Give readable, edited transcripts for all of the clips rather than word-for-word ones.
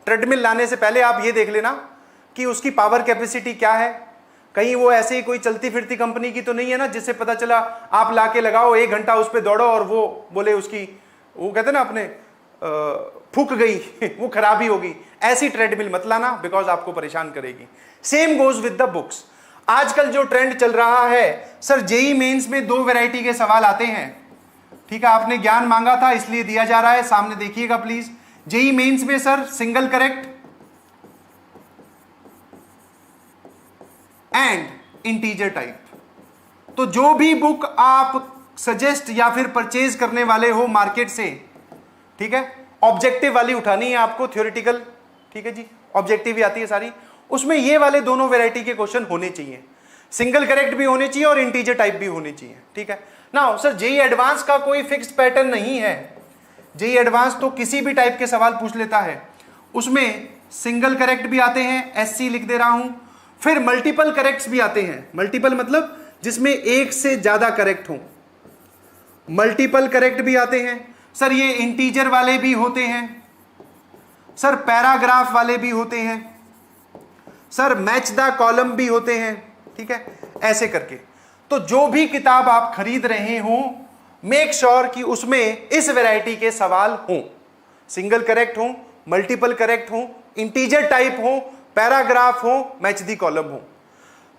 Treadmill लाने से पहले आप ये देख लेना कि उसकी पावर कैपेसिटी क्या है, कहीं वो ऐसे ही कोई चलती फिरती कंपनी की तो नहीं है ना जिससे पता चला आप लाके लगाओ 1 घंटा उस पर दौड़ो और वो बोले उसकी, वो कहते ना अपने फूक गई वो खराबी होगी। ऐसी ट्रेडमिल मत लाना, बिकॉज आपको परेशान करेगी। Same goes with the books. आजकल जो ट्रेंड चल रहा है सर, जेई मेंस में 2 वैरायटी के सवाल आते हैं, ठीक है। आपने ज्ञान मांगा था इसलिए दिया जा रहा है, सामने देखिएगा प्लीज। जेई मेंस में sir single correct and integer type. तो जो भी बुक आप सजेस्ट या फिर परचेज करने वाले हो मार्केट से, ठीक है, ऑब्जेक्टिव वाली उठानी है आपको, थ्योरेटिकल, ठीक है जी, ऑब्जेक्टिव भी आती है सारी, उसमें ये वाले दोनों वैरायटी के क्वेश्चन होने चाहिए। सिंगल करेक्ट भी होने चाहिए और इंटीजर टाइप भी होने चाहिए, ठीक है ना। सर जेई एडवांस का कोई फिक्स्ड पैटर्न नहीं है। जेई एडवांस तो किसी भी टाइप के सवाल पूछ लेता है, उसमें सिंगल करेक्ट भी आते हैं, एससी लिख दे रहा हूं, फिर मल्टीपल करेक्ट्स भी आते हैं। मल्टीपल मतलब जिसमें एक से ज्यादा करेक्ट हो, मल्टीपल करेक्ट भी आते हैं। सर ये इंटीजर वाले भी होते हैं, सर पैराग्राफ वाले भी होते हैं, सर मैच द कॉलम भी होते हैं, ठीक है, ऐसे करके। तो जो भी किताब आप खरीद रहे हो, मेक श्योर कि उसमें इस वैरायटी के सवाल हों, सिंगल करेक्ट हो, मल्टीपल करेक्ट हो, इंटीजर टाइप हो, पैराग्राफ हो, मैच द कॉलम हो।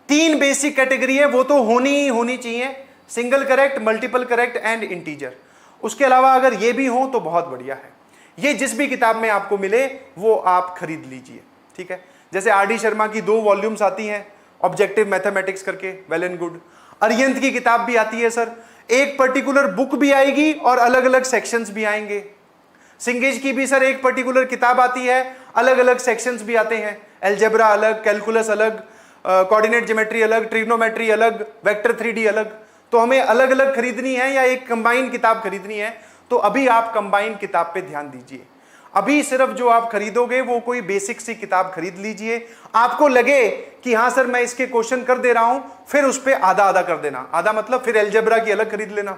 3 बेसिक कैटेगरी है, वो तो होनी चाहिए, single correct, multiple correct and integer. उसके अलावा अगर ये भी हो तो बहुत बढ़िया है। ये जिस भी किताब में आपको मिले वो आप खरीद लीजिए, ठीक है। जैसे आर.डी. शर्मा की 2 वॉल्यूम्स आती हैं, ऑब्जेक्टिव मैथमेटिक्स करके, वेल एंड गुड। अरिहंत की किताब भी आती है सर, एक पर्टिकुलर बुक भी आएगी और अलग अलग सेक्शंस भी आएंगे। सिंगेज की भी सर एक पर्टिकुलर किताब आती है, अलग अलग सेक्शंस भी आते हैं, अलजेब्रा अलग, कैलकुलस अलग, कोऑर्डिनेट ज्योमेट्री अलग, ट्रिग्नोमेट्री अलग, वेक्टर 3D अलग। तो हमें अलग अलग खरीदनी है या एक कंबाइन किताब खरीदनी है, तो अभी आप कंबाइन किताब पे ध्यान दीजिए। अभी सिर्फ जो आप खरीदोगे वो कोई बेसिक सी किताब खरीद लीजिए। आपको लगे कि हाँ सर मैं इसके क्वेश्चन कर दे रहा हूं, फिर उस पर आधा आधा कर देना। आधा मतलब फिर अलजेब्रा की अलग खरीद लेना,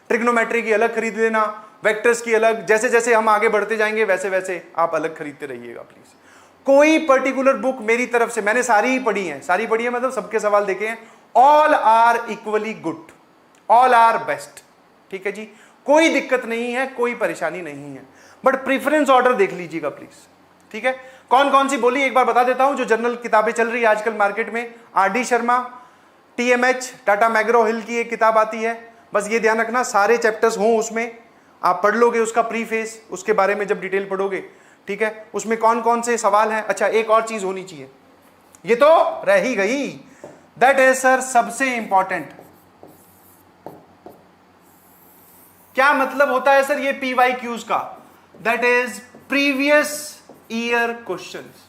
ट्रिग्नोमेट्री की अलग खरीद लेना, वेक्टर्स की अलग। जैसे जैसे हम आगे बढ़ते जाएंगे वैसे वैसे आप अलग खरीदते रहिएगा प्लीज। कोई पर्टिकुलर बुक मेरी तरफ से, मैंने सारी ही पढ़ी है, सारी पढ़ी है मतलब सबके सवाल देखे हैं, all are equally good, all are best, ठीक है जी, कोई दिक्कत नहीं है, कोई परेशानी नहीं है। बट प्रेफरेंस ऑर्डर देख लीजिएगा प्लीज, ठीक है। कौन कौन सी बोली एक बार बता देता हूं जो जनरल किताबें चल रही है आजकल मार्केट में। R D. Sharma, TMH, Tata McGraw Hill की एक किताब आती है, बस ये ध्यान रखना सारे चैप्टर्स हों उसमें। आप पढ़ लोगे उसका प्रीफेस, उसके बारे में जब डिटेल पढ़ोगे, ठीक है, उसमें कौन कौन से सवाल हैं। अच्छा एक और चीज होनी चाहिए, ये तो रह ही गई, दैट इज सर सबसे इंपॉर्टेंट। क्या मतलब होता है सर ये PYQs का? That is previous year questions.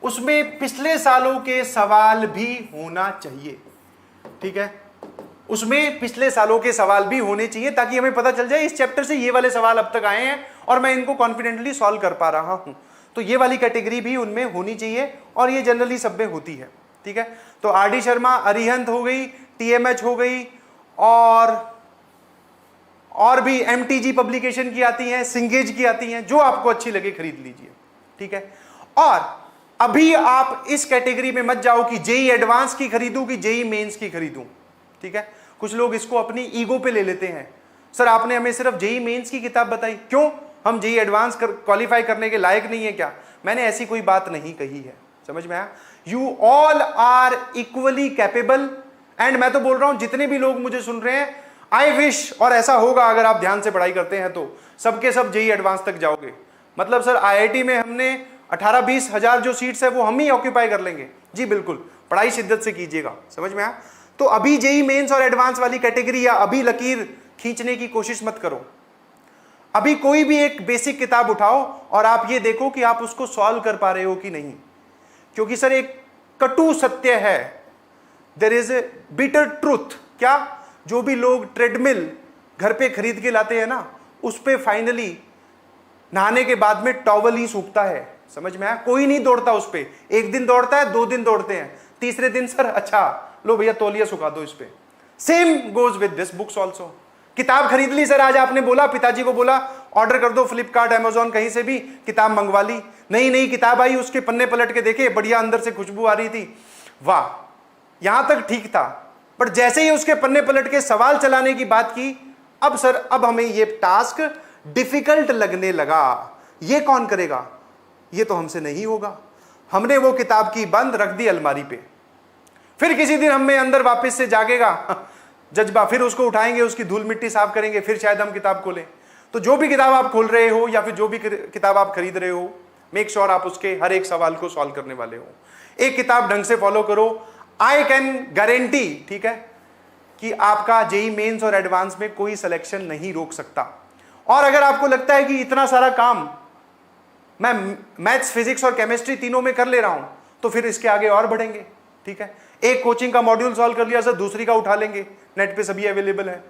उसमें पिछले सालों के सवाल भी होना चाहिए, ठीक है, उसमें पिछले सालों के सवाल भी होने चाहिए ताकि हमें पता चल जाए इस चैप्टर से ये वाले सवाल अब तक आए हैं और मैं इनको कॉन्फिडेंटली सॉल्व कर पा रहा हूं। तो ये वाली कैटेगरी भी उनमें होनी चाहिए और ये जनरली सब में होती है, ठीक है। तो आर.डी. शर्मा, अरिहंत हो गई, TMH हो गई, और भी MTG पब्लिकेशन की आती हैं, सिंगेज की आती हैं, जो आपको अच्छी लगे खरीद लीजिए, ठीक है। और अभी आप इस कैटेगरी में मत जाओ कि जेई एडवांस की खरीदूं कि जेई मेंस की खरीदूं, ठीक है। कुछ लोग इसको अपनी ईगो पे ले लेते हैं, सर आपने हमें सिर्फ जेई मेंस की किताब बताई, क्यों हम जेई एडवांस क्वालिफाई करने के लायक नहीं है क्या? मैंने ऐसी कोई बात नहीं कही है, समझ में आया? You all are equally capable. And मैं तो बोल रहा हूं जितने भी लोग मुझे सुन रहे हैं, आई विश, और ऐसा होगा अगर आप ध्यान से पढ़ाई करते हैं तो सबके सब जेई एडवांस तक जाओगे। मतलब सर IIT में हमने 18-20 हजार जो सीट्स है वो हम ही ऑक्यूपाई कर लेंगे। जी बिल्कुल, पढ़ाई शिद्दत से कीजिएगा, समझ में आया? तो अभी जेई मेंस और एडवांस वाली कैटेगरी या अभी लकीर खींचने की कोशिश मत करो। अभी कोई भी एक बेसिक किताब उठाओ और आप ये देखो कि आप उसको सॉल्व कर पा रहे हो कि नहीं, क्योंकि सर एक कटु सत्य है, there is a bitter truth. क्या? जो भी लोग ट्रेडमिल घर पे खरीद के लाते हैं ना, उस पे फाइनली नहाने के बाद में टॉवल ही सूखता है, समझ में आया? कोई नहीं दौड़ता उस पे, 1 दिन दौड़ता है, 2 दिन दौड़ते हैं, तीसरे दिन सर अच्छा लो भैया तौलिया सुखा दो इस पे। Same goes with this books also. किताब खरीद ली सर, आज आपने बोला, पिताजी को बोला ऑर्डर कर दो फ्लिपकार्ट अमेजोन कहीं से भी, किताब मंगवा ली, नई नई किताब आई, उसके पन्ने पलट के देखे, बढ़िया अंदर से खुशबू आ रही थी, वाह, यहां तक ठीक था। बट जैसे ही उसके पन्ने पलट के सवाल चलाने की बात की, अब सर अब हमें ये टास्क डिफिकल्ट लगने लगा, ये कौन करेगा, ये तो हमसे नहीं होगा। हमने वो किताब की बंद, रख दी अलमारी पे। फिर किसी दिन हमें अंदर वापस से जागेगा जज्बा, फिर उसको उठाएंगे, उसकी धूल मिट्टी साफ करेंगे, फिर शायद हम किताब खोलें। तो जो भी किताब आप खोल रहे हो या फिर जो भी किताब आप खरीद रहे हो, मेक श्योर आप उसके हर एक सवाल को सॉल्व करने वाले हो। एक किताब ढंग से फॉलो करो, आई कैन गारंटी, ठीक है, कि आपका जेई मेंस और एडवांस में कोई सिलेक्शन नहीं रोक सकता। और अगर आपको लगता है कि इतना सारा काम मैं मैथ्स, फिजिक्स और केमिस्ट्री तीनों में कर ले रहा हूं, तो फिर इसके आगे और बढ़ेंगे, ठीक है। एक कोचिंग का मॉड्यूल सॉल्व कर लिया सर, दूसरी का उठा लेंगे, नेट पे सभी अवेलेबल है,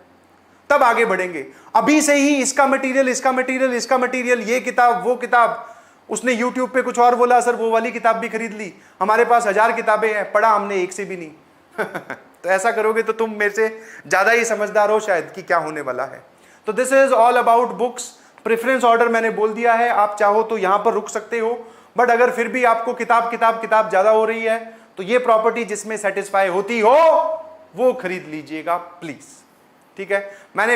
तब आगे बढ़ेंगे। अभी से ही इसका मटेरियल, इसका मटेरियल, इसका मटेरियल, ये किताब, वो किताब, उसने यूट्यूब पे कुछ और बोला सर, वो वाली किताब भी खरीद ली, हमारे पास 1000 किताबें हैं, पढ़ा हमने एक से भी नहीं तो ऐसा करोगे तो तुम मेरे से ज्यादा ही समझदार हो शायद कि क्या होने वाला है। तो this is all about books. Preference order मैंने बोल दिया है, आप चाहो तो यहां पर रुक सकते हो, बट अगर फिर भी आपको किताब किताब किताब ज्यादा हो रही है, तो ये प्रॉपर्टी जिसमें सेटिस्फाई होती हो वो खरीद लीजिएगा प्लीज, ठीक है। मैंने